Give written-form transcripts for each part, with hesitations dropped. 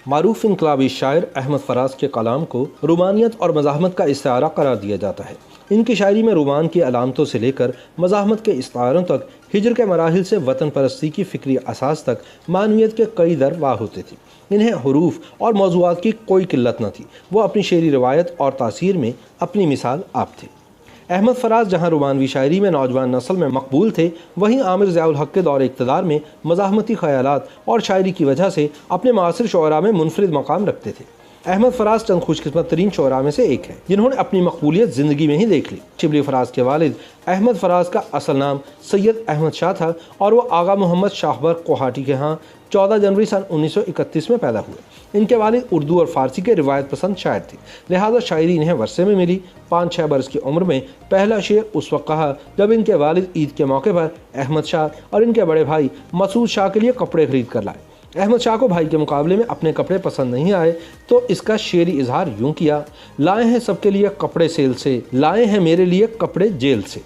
معروف انقلابی شاعر احمد فراز کے کلام کو رومانیت اور مزاحمت کا استعارہ قرار دیا جاتا ہے۔ ان کی شاعری میں رومان کی علامتوں سے لے کر مزاحمت کے استعاروں تک، ہجر کے مراحل سے وطن پرستی کی فکری اساس تک معنویت کے کئی در واہ ہوتے تھے۔ انہیں حروف اور موضوعات کی کوئی قلت نہ تھی، وہ اپنی شعری روایت اور تاثیر میں اپنی مثال آپ تھے۔ احمد فراز جہاں رومانوی شاعری میں نوجوان نسل میں مقبول تھے، وہیں عامر ضیاء الحق کے دور اقتدار میں مزاحمتی خیالات اور شاعری کی وجہ سے اپنے معاصر شعراء میں منفرد مقام رکھتے تھے۔ احمد فراز چند خوش قسمت ترین شعراء میں سے ایک ہے جنہوں نے اپنی مقبولیت زندگی میں ہی دیکھ لی۔ شبلی فراز کے والد احمد فراز کا اصل نام سید احمد شاہ تھا اور وہ آغا محمد شاہبر کوہاٹی کے ہاں 14 جنوری سن 1931 میں پیدا ہوئے۔ ان کے والد اردو اور فارسی کے روایت پسند شاعر تھے، لہذا شاعری انہیں ورثے میں ملی۔ 5-6 برس کی عمر میں پہلا شعر اس وقت کہا جب ان کے والد عید کے موقع پر احمد شاہ اور ان کے بڑے بھائی مسعود شاہ کے لیے کپڑے خرید کر لائے۔ احمد شاہ کو بھائی کے مقابلے میں اپنے کپڑے پسند نہیں آئے تو اس کا شعری اظہار یوں کیا: لائے ہیں سب کے لیے کپڑے سیل سے، لائے ہیں میرے لیے کپڑے جیل سے۔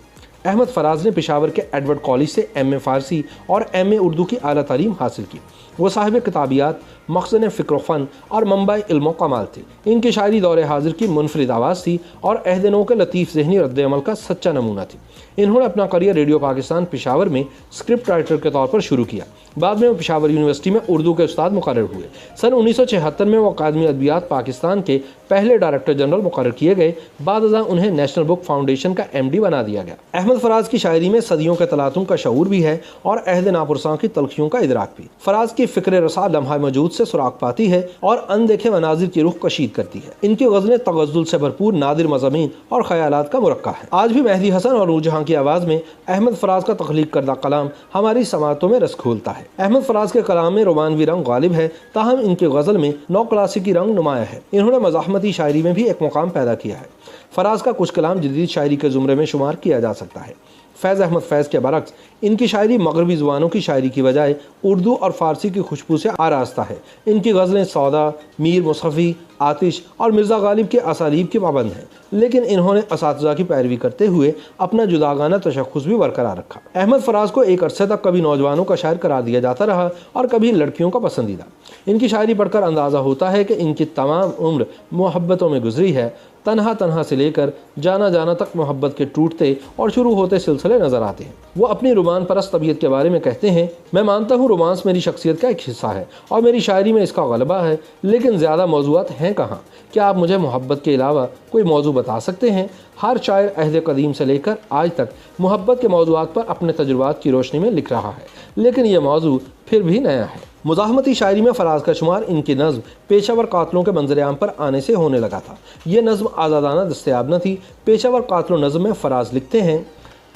احمد فراز نے پشاور کے ایڈورڈ کالج سے ایم اے فارسی اور ایم اے اردو کی اعلیٰ تعلیم حاصل کی۔ وہ صاحب کتابیات، مخزن فکر و فن اور منبع علم و کمال تھے۔ ان کی شاعری دور حاضر کی منفرد آواز تھی اور عہد نو کے لطیف ذہنی رد عمل کا سچا نمونہ تھی۔ انہوں نے اپنا کریئر ریڈیو پاکستان پشاور میں اسکرپٹ رائٹر کے طور پر شروع کیا۔ بعد میں وہ پشاور یونیورسٹی میں اردو کے استاد مقرر ہوئے۔ سن 1976 میں وہ اکادمی ادبیات پاکستان کے پہلے ڈائریکٹر جنرل مقرر کیے گئے۔ بعد ازاں انہیں نیشنل بک فاؤنڈیشن کا MD بنا دیا گیا۔ احمد فراز کی شاعری میں صدیوں کے تلاطم کا شعور بھی ہے اور عہد ناپرساں کی تلخیوں کا ادراک بھی۔ فراز کی فکر رسا لمحہ موجود سے سراغ پاتی ہے اور اندیکھے مناظر کی رخ کشید کرتی ہے۔ ان کی غزلیں تغزل سے بھرپور نادر مضامین اور خیالات کا مرکب ہے۔ آج بھی مہدی حسن اور نور جہاں کی آواز میں احمد فراز کا تخلیق کردہ کلام ہماری سماعتوں میں رس کھولتا ہے۔ احمد فراز کے کلام میں رومانوی رنگ غالب ہے، تاہم ان کی غزل میں نو کلاسیکی رنگ نمایاں ہے۔ انہوں نے مزاحمتی شاعری میں بھی ایک مقام پیدا کیا ہے۔ فراز کا کچھ کلام جدید شاعری کے زمرے میں شمار کیا جا سکتا ہے۔ فیض احمد فیض کے برعکس ان کی شاعری مغربی زبانوں کی شاعری کی بجائے اردو اور فارسی کی خوشبو سے آراستہ ہے۔ ان کی غزلیں سودا، میر مصطفی، آتش اور مرزا غالب کے اسالیب کے پابند ہیں، لیکن انہوں نے اساتذہ کی پیروی کرتے ہوئے اپنا جداگانہ تشخص بھی برقرار رکھا۔ احمد فراز کو ایک عرصے تک کبھی نوجوانوں کا شاعر قرار دیا جاتا رہا اور کبھی لڑکیوں کا پسندیدہ۔ ان کی شاعری پڑھ کر اندازہ ہوتا ہے کہ ان کی تمام عمر محبتوں میں گزری ہے۔ تنہا تنہا سے لے کر جانا جانا تک محبت کے ٹوٹتے اور شروع ہوتے سلسلے نظر آتے ہیں۔ وہ اپنی رومان پرست طبیعت کے بارے میں کہتے ہیں: میں مانتا ہوں رومانس میری شخصیت کا ایک حصہ ہے اور میری شاعری میں اس کا غلبہ ہے، لیکن زیادہ موضوعات ہیں کہاں؟ کیا آپ مجھے محبت کے علاوہ کوئی موضوع بتا سکتے ہیں؟ ہر شاعر عہد قدیم سے لے کر آج تک محبت کے موضوعات پر اپنے تجربات کی روشنی میں لکھ رہا ہے، لیکن یہ موضوع پھر بھی نیا ہے۔ مزاحمتی شاعری میں فراز کا شمار ان کی نظم پیشہ ور قاتلوں کے منظر عام پر آنے سے ہونے لگا تھا۔ یہ نظم آزادانہ دستیاب نہ تھی۔ پیشہ ور قاتلوں نظم میں فراز لکھتے ہیں: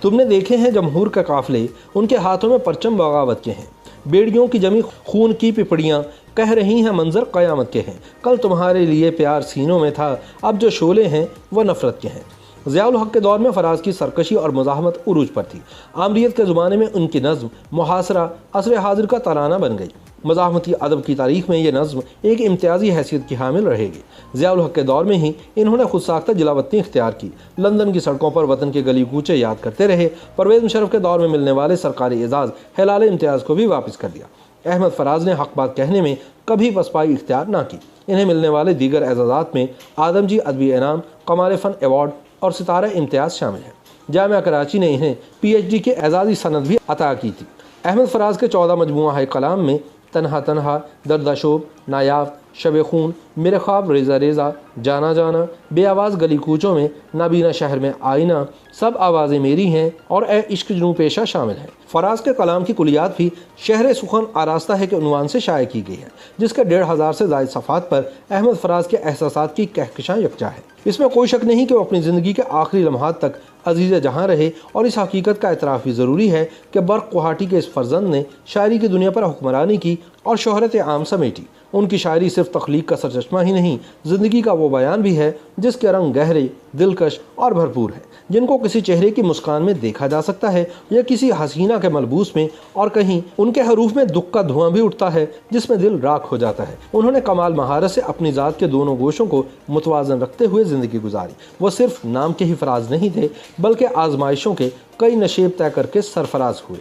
تم نے دیکھے ہیں جمہور کے قافلے، ان کے ہاتھوں میں پرچم بغاوت کے ہیں، بیڑیوں کی جمی خون کی پپڑیاں کہہ رہی ہیں منظر قیامت کے ہیں، کل تمہارے لیے پیار سینوں میں تھا، اب جو شعلے ہیں وہ نفرت کے ہیں۔ ضیاء الحق کے دور میں فراز کی سرکشی اور مزاحمت عروج پر تھی۔ آمریت کے زمانے میں ان کی نظم محاصرہ عصر حاضر کا ترانہ بن گئی۔ مزاحمتی ادب کی تاریخ میں یہ نظم ایک امتیازی حیثیت کی حامل رہے گی۔ ضیاء الحق کے دور میں ہی انہوں نے خود ساختہ جلا وطنی اختیار کی، لندن کی سڑکوں پر وطن کے گلی کوچے یاد کرتے رہے۔ پرویز مشرف کے دور میں ملنے والے سرکاری اعزاز ہلال امتیاز کو بھی واپس کر دیا۔ احمد فراز نے حق بات کہنے میں کبھی پسپائی اختیار نہ کی۔ انہیں ملنے والے دیگر اعزازات میں آدمجی ادبی انعام، کمال فن ایوارڈ اور ستارہ امتیاز شامل ہیں۔ جامعہ کراچی نے انہیں PhD کے اعزازی سند بھی عطا کی تھی۔ احمد فراز کے 14 مجموعہ کلام میں تنہا تنہا، دردہ شوب، نایافت، شب خون، میرے خواب ریزہ ریزہ، جانا جانا، بے آواز گلی کوچوں میں، نابینا شہر میں آئینہ، سب آوازیں میری ہیں اور اے عشق جنوں پیشہ شامل ہیں۔ فراز کے کلام کی کلیات بھی شہر سخن آراستہ ہے کے عنوان سے شائع کی گئی ہے، جس کے 1500 سے زائد صفحات پر احمد فراز کے احساسات کی کہکشاں یکجا ہے۔ اس میں کوئی شک نہیں کہ وہ اپنی زندگی کے آخری لمحات تک عزیز جہاں رہے، اور اس حقیقت کا اعتراف بھی ضروری ہے کہ برق کوہاٹی کے اس فرزند نے شاعری کی دنیا پر حکمرانی کی اور شہرت عام سمیٹی۔ ان کی شاعری صرف تخلیق کا سرچشمہ ہی نہیں، زندگی کا وہ بیان بھی ہے جس کے رنگ گہرے، دلکش اور بھرپور ہیں، جن کو کسی چہرے کی مسکان میں دیکھا جا سکتا ہے یا کسی حسینہ کے ملبوس میں، اور کہیں ان کے حروف میں دکھ کا دھواں بھی اٹھتا ہے جس میں دل راکھ ہو جاتا ہے۔ انہوں نے کمال مہارت سے اپنی ذات کے دونوں گوشوں کو متوازن رکھتے ہوئے زندگی گزاری۔ وہ صرف نام کے ہی فراز نہیں تھے، بلکہ آزمائشوں کے کئی نشیب طے کر کے سرفراز ہوئے۔